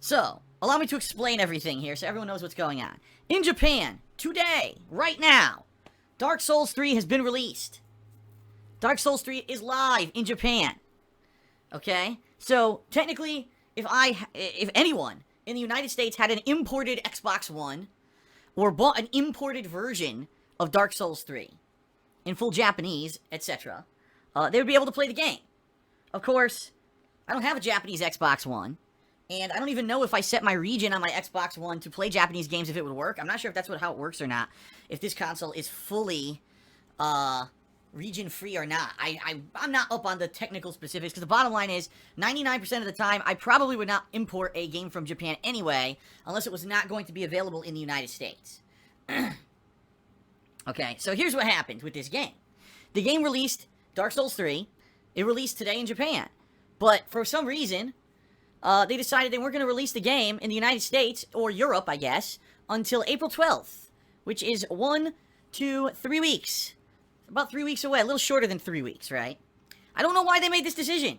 So, allow me to explain everything here so everyone knows what's going on. In Japan, today, right now, Dark Souls 3 has been released. Dark Souls 3 is live in Japan. Okay? So, technically, if anyone in the United States had an imported Xbox One, or bought an imported version of Dark Souls 3, in full Japanese, etc., they would be able to play the game. Of course, I don't have a Japanese Xbox One, and I don't even know if I set my region on my Xbox One to play Japanese games if it would work. I'm not sure if that's how it works or not, if this console is fully, region-free or not. I'm not up on the technical specifics, because the bottom line is, 99% of the time, I probably would not import a game from Japan anyway, unless it was not going to be available in the United States. Okay, so here's what happened with this game. The game released, Dark Souls 3, it released today in Japan, but for some reason, they decided they weren't going to release the game in the United States, or Europe, I guess, until April 12th, which is 1, 2, 3 weeks. About 3 weeks away, a little shorter than 3 weeks, right? I don't know why they made this decision.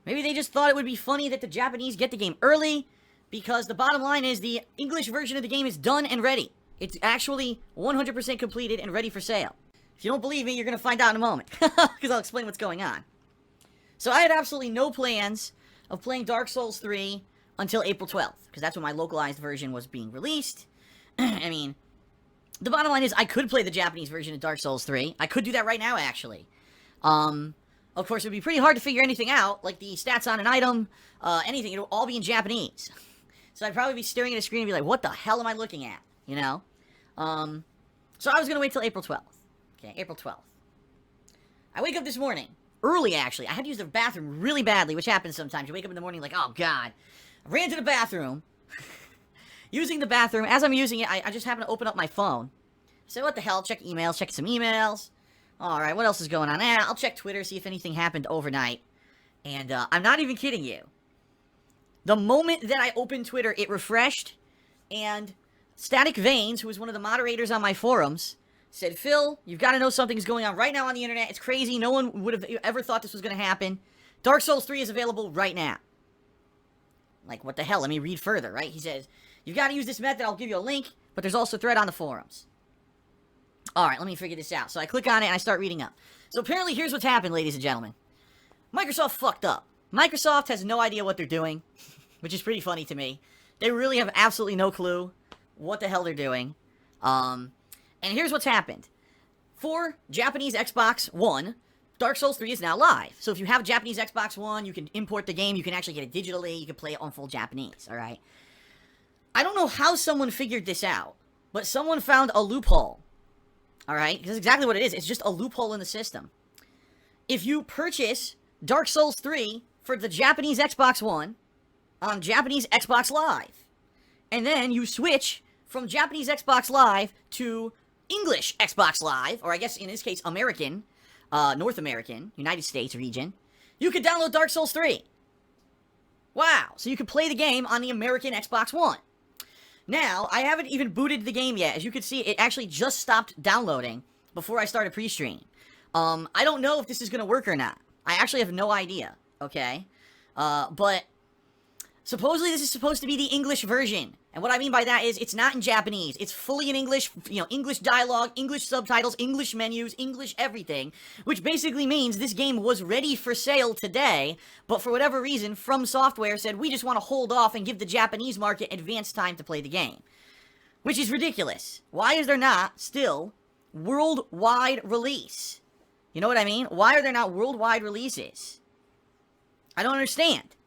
Maybe they just thought it would be funny that the Japanese get the game early, because the bottom line is the English version of the game is done and ready. It's actually 100% completed and ready for sale. If you don't believe me, you're going to find out in a moment, because I'll explain what's going on. So I had absolutely no plans of playing Dark Souls 3 until April 12th, because that's when my localized version was being released. I mean, the bottom line is I could play the Japanese version of Dark Souls 3. I could do that right now, actually. Of course, it would be pretty hard to figure anything out, like the stats on an item, anything. It would all be in Japanese. So I'd probably be staring at a screen and be like, what the hell am I looking at? You know? So I was going to wait till April 12th. Okay, April 12th. I wake up this morning. Early, actually. I had to use the bathroom really badly, which happens sometimes. You wake up in the morning like, oh, God. I ran to the bathroom. Using the bathroom. As I'm using it, I just happen to open up my phone. So what the hell? Check emails. Check some emails. Alright, what else is going on? I'll check Twitter, see if anything happened overnight. And, I'm not even kidding you. The moment that I opened Twitter, it refreshed. And Static Veins, who was one of the moderators on my forums, said, Phil, you've got to know something's going on right now on the internet. It's crazy. No one would have ever thought this was going to happen. Dark Souls 3 is available right now. Like, what the hell? Let me read further, right? He says, you've got to use this method. I'll give you a link, but there's also a thread on the forums. Alright, let me figure this out. So I click on it and I start reading up. So apparently here's what's happened, ladies and gentlemen. Microsoft fucked up. Microsoft has no idea what they're doing, which is pretty funny to me. They really have absolutely no clue what the hell they're doing. And here's what's happened. For Japanese Xbox One, Dark Souls 3 is now live. So if you have a Japanese Xbox One, you can import the game, you can actually get it digitally, you can play it on full Japanese, alright? I don't know how someone figured this out, but someone found a loophole. Alright? That's exactly what it is. It's just a loophole in the system. If you purchase Dark Souls 3 for the Japanese Xbox One on Japanese Xbox Live, and then you switch from Japanese Xbox Live to English Xbox Live, or I guess in this case American, North American, United States region, you could download Dark Souls 3. Wow. So you could play the game on the American Xbox One. Now, I haven't even booted the game yet. As you can see, it actually just stopped downloading before I started pre-stream. I don't know if this is going to work or not. I actually have no idea, okay? But supposedly this is supposed to be the English version. And what I mean by that is it's not in Japanese. It's fully in English, you know, English dialogue, English subtitles, English menus, English everything. Which basically means this game was ready for sale today, but for whatever reason, From Software said, we just want to hold off and give the Japanese market advance time to play the game. Which is ridiculous. Why is there not still worldwide release? You know what I mean? Why are there not worldwide releases? I don't understand.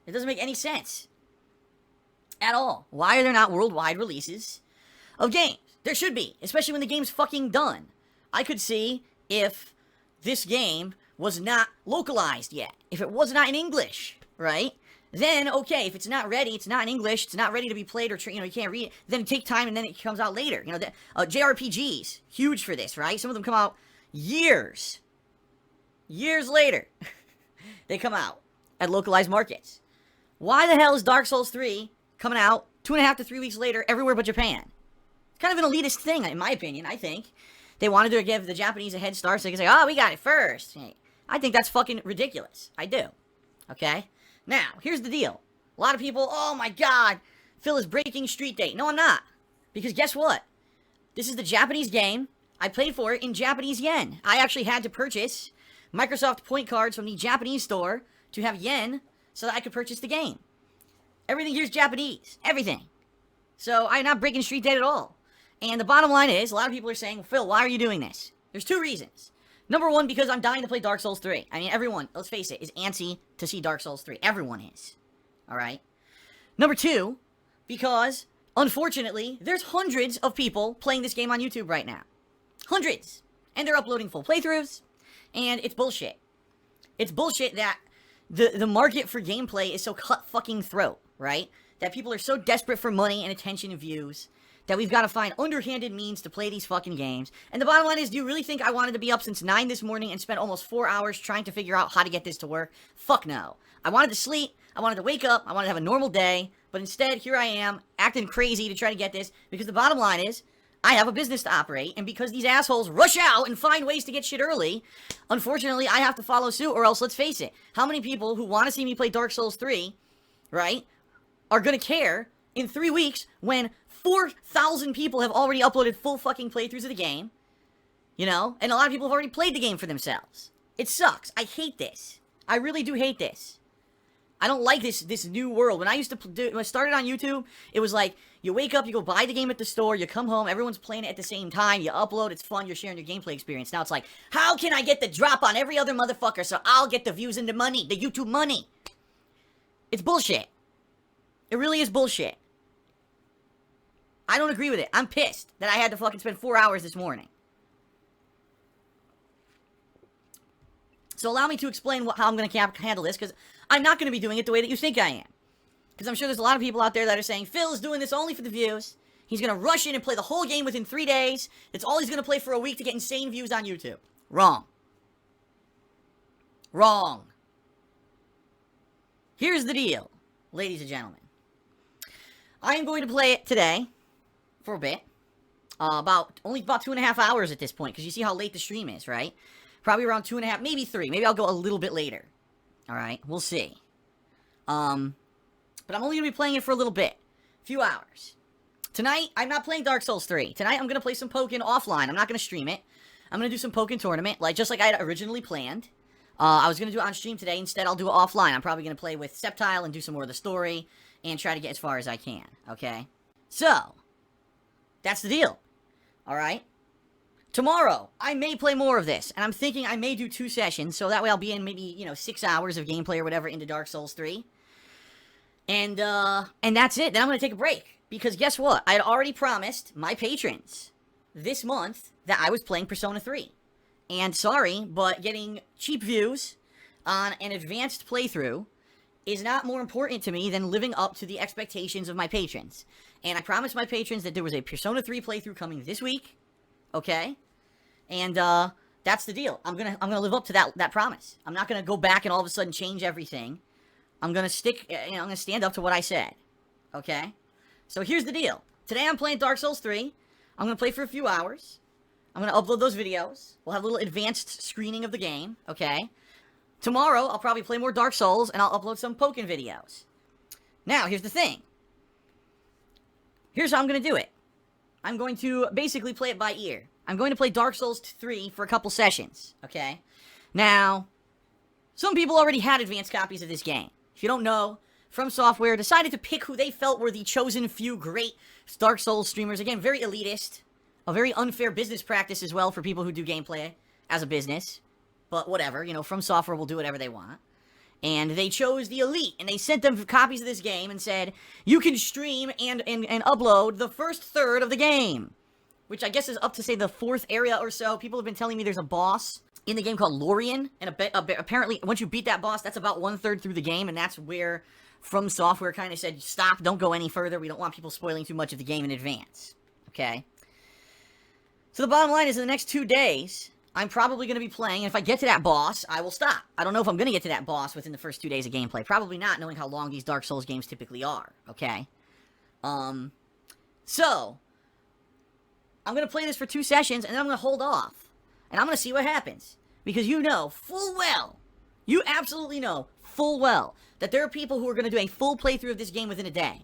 It doesn't make any sense. At all. Why are there not worldwide releases of games? There should be, especially when the game's fucking done. I could see if this game was not localized yet. If it was not in English, right? Then, okay, if it's not ready, it's not in English, it's not ready to be played or, you know, you can't read it, then take time and then it comes out later. You know, JRPGs, huge for this, right? Some of them come out years later. They come out at localized markets. Why the hell is Dark Souls 3 coming out 2.5 to 3 weeks later everywhere but Japan? It's kind of an elitist thing, in my opinion, I think. They wanted to give the Japanese a head start so they can say, oh, we got it first. I think that's fucking ridiculous. I do. Okay? Now, here's the deal. A lot of people, oh my god, Phil is breaking street date. No, I'm not. Because guess what? This is the Japanese game. I paid for it in Japanese yen. I actually had to purchase Microsoft point cards from the Japanese store to have yen so that I could purchase the game. Everything here is Japanese. Everything. So I'm not breaking street date at all. And the bottom line is, a lot of people are saying, Phil, why are you doing this? There's two reasons. Number one, because I'm dying to play Dark Souls 3. I mean, everyone, let's face it, is antsy to see Dark Souls 3. Everyone is. Alright? Number two, because, unfortunately, there's hundreds of people playing this game on YouTube right now. Hundreds. And they're uploading full playthroughs. And it's bullshit. It's bullshit that the market for gameplay is so cut fucking throat, right? That people are so desperate for money and attention and views that we've got to find underhanded means to play these fucking games. And the bottom line is, do you really think I wanted to be up since 9 this morning and spend almost 4 hours trying to figure out how to get this to work? Fuck no. I wanted to sleep, I wanted to wake up, I wanted to have a normal day, but instead, here I am, acting crazy to try to get this, because the bottom line is, I have a business to operate, and because these assholes rush out and find ways to get shit early, unfortunately, I have to follow suit, or else, let's face it, how many people who want to see me play Dark Souls 3, right, are gonna care in 3 weeks when 4,000 people have already uploaded full fucking playthroughs of the game, you know, and a lot of people have already played the game for themselves. It sucks. I hate this. I really do hate this. I don't like this new world. When I used to when I started on YouTube, it was like, you wake up, you go buy the game at the store, you come home, everyone's playing it at the same time, you upload, it's fun, you're sharing your gameplay experience. Now it's like, how can I get the drop on every other motherfucker so I'll get the views and the money, the YouTube money? It's bullshit. It really is bullshit. I don't agree with it. I'm pissed that I had to fucking spend 4 hours this morning. So allow me to explain how I'm going to handle this, because I'm not going to be doing it the way that you think I am. Because I'm sure there's a lot of people out there that are saying, Phil is doing this only for the views. He's going to rush in and play the whole game within 3 days. That's all he's going to play for a week to get insane views on YouTube. Wrong. Wrong. Here's the deal, ladies and gentlemen. I am going to play it today for a bit. Only about 2.5 hours at this point, because you see how late the stream is, right? Probably around 2.5, maybe 3. Maybe I'll go a little bit later. Alright, we'll see. But I'm only going to be playing it for a little bit. A few hours. Tonight, I'm not playing Dark Souls 3. Tonight, I'm going to play some Pokken offline. I'm not going to stream it. I'm going to do some Pokken tournament, just like I had originally planned. I was going to do it on stream today. Instead, I'll do it offline. I'm probably going to play with Sceptile and do some more of the story and try to get as far as I can, okay? So, that's the deal. Alright? Tomorrow, I may play more of this, and I'm thinking I may do 2 sessions, so that way I'll be in maybe, 6 hours of gameplay or whatever into Dark Souls 3. And that's it. Then I'm going to take a break. Because guess what? I had already promised my patrons this month that I was playing Persona 3. And sorry, but getting cheap views on an advanced playthrough is not more important to me than living up to the expectations of my patrons. And I promised my patrons that there was a Persona 3 playthrough coming this week. Okay? And, that's the deal. I'm gonna live up to that promise. I'm not gonna go back and all of a sudden change everything. I'm gonna I'm gonna stand up to what I said. Okay? So here's the deal. Today I'm playing Dark Souls 3. I'm gonna play for a few hours. I'm gonna upload those videos. We'll have a little advanced screening of the game. Okay? Tomorrow, I'll probably play more Dark Souls, and I'll upload some Pokken videos. Now, here's the thing. Here's how I'm gonna do it. I'm going to basically play it by ear. I'm going to play Dark Souls 3 for a couple sessions, okay? Now, some people already had advanced copies of this game. If you don't know, From Software decided to pick who they felt were the chosen few great Dark Souls streamers. Again, very elitist. A very unfair business practice as well for people who do gameplay as a business. But whatever, From Software will do whatever they want. And they chose the elite, and they sent them copies of this game and said, you can stream and upload the first third of the game. Which I guess is up to, say, the 4th area or so. People have been telling me there's a boss in the game called Lorien. And apparently, once you beat that boss, that's about 1/3 through the game. And that's where From Software kind of said, stop, don't go any further. We don't want people spoiling too much of the game in advance. Okay? So the bottom line is, in the next 2 days, I'm probably going to be playing, and if I get to that boss, I will stop. I don't know if I'm going to get to that boss within the first 2 days of gameplay. Probably not, knowing how long these Dark Souls games typically are, okay? So, I'm going to play this for 2 sessions, and then I'm going to hold off. And I'm going to see what happens. Because you know full well, you absolutely know full well, that there are people who are going to do a full playthrough of this game within a day.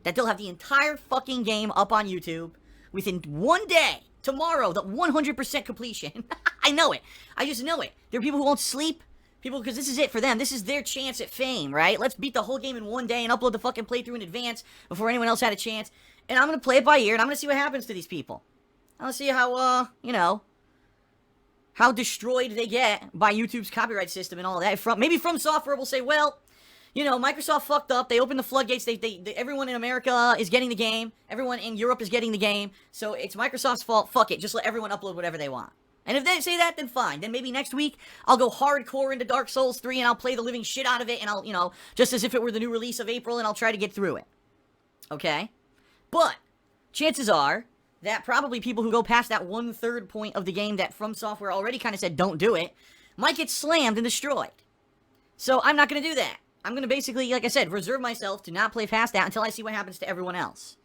That they'll have the entire fucking game up on YouTube within one day. Tomorrow, the 100% completion. I know it. I just know it. There are people who won't sleep. People, because this is it for them. This is their chance at fame, right? Let's beat the whole game in one day and upload the fucking playthrough in advance before anyone else had a chance. And I'm going to play it by ear, and I'm going to see what happens to these people. I'm going to see how, how destroyed they get by YouTube's copyright system and all that. Maybe From Software will say, well, Microsoft fucked up. They opened the floodgates. Everyone in America is getting the game. Everyone in Europe is getting the game. So it's Microsoft's fault. Fuck it. Just let everyone upload whatever they want. And if they say that, then fine. Then maybe next week, I'll go hardcore into Dark Souls 3, and I'll play the living shit out of it, and I'll, just as if it were the new release of April, and I'll try to get through it. Okay? But, chances are that probably people who go past that 1/3 point of the game that From Software already kind of said don't do it, might get slammed and destroyed. So, I'm not going to do that. I'm going to basically, like I said, reserve myself to not play past that until I see what happens to everyone else.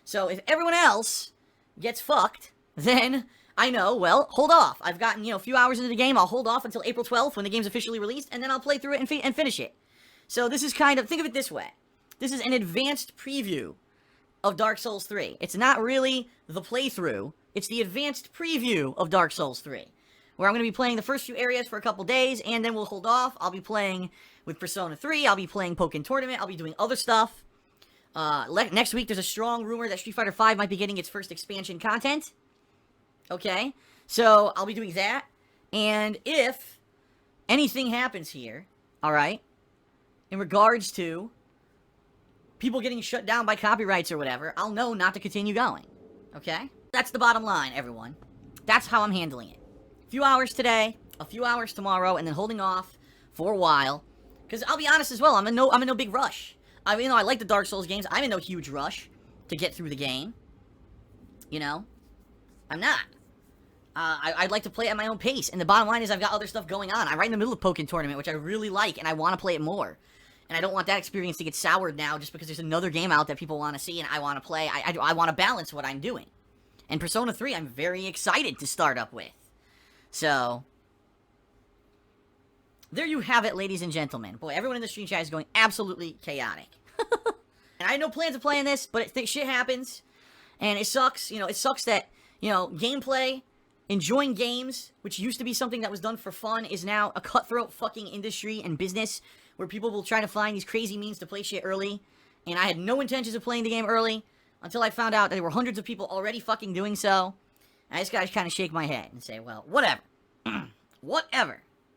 So, if everyone else gets fucked, then I know, well, hold off. I've gotten, a few hours into the game. I'll hold off until April 12th when the game's officially released, and then I'll play through it and finish it. So this is kind of, think of it this way. This is an advanced preview of Dark Souls 3. It's not really the playthrough. It's the advanced preview of Dark Souls 3, where I'm going to be playing the first few areas for a couple days, and then we'll hold off. I'll be playing with Persona 3. I'll be playing Pokken Tournament. I'll be doing other stuff. Next week, there's a strong rumor that Street Fighter V might be getting its first expansion content. Okay, so I'll be doing that, and if anything happens here, alright, in regards to people getting shut down by copyrights or whatever, I'll know not to continue going, okay? That's the bottom line, everyone. That's how I'm handling it. A few hours today, a few hours tomorrow, and then holding off for a while, because I'll be honest as well, I'm in no big rush. I mean, I like the Dark Souls games, I'm in no huge rush to get through the game, I'm not. I'd like to play at my own pace, and the bottom line is I've got other stuff going on. I'm right in the middle of Pokken Tournament, which I really like, and I want to play it more. And I don't want that experience to get soured now just because there's another game out that people want to see and I want to play. I want to balance what I'm doing. And Persona 3, I'm very excited to start up with. So, there you have it, ladies and gentlemen. Boy, everyone in the stream chat is going absolutely chaotic. And I had no plans of playing this, but shit happens. And it sucks, it sucks that, gameplay, enjoying games, which used to be something that was done for fun, is now a cutthroat fucking industry and business where people will try to find these crazy means to play shit early. And I had no intentions of playing the game early until I found out that there were hundreds of people already fucking doing so. And I just gotta kind of shake my head and say, well, whatever. Whatever.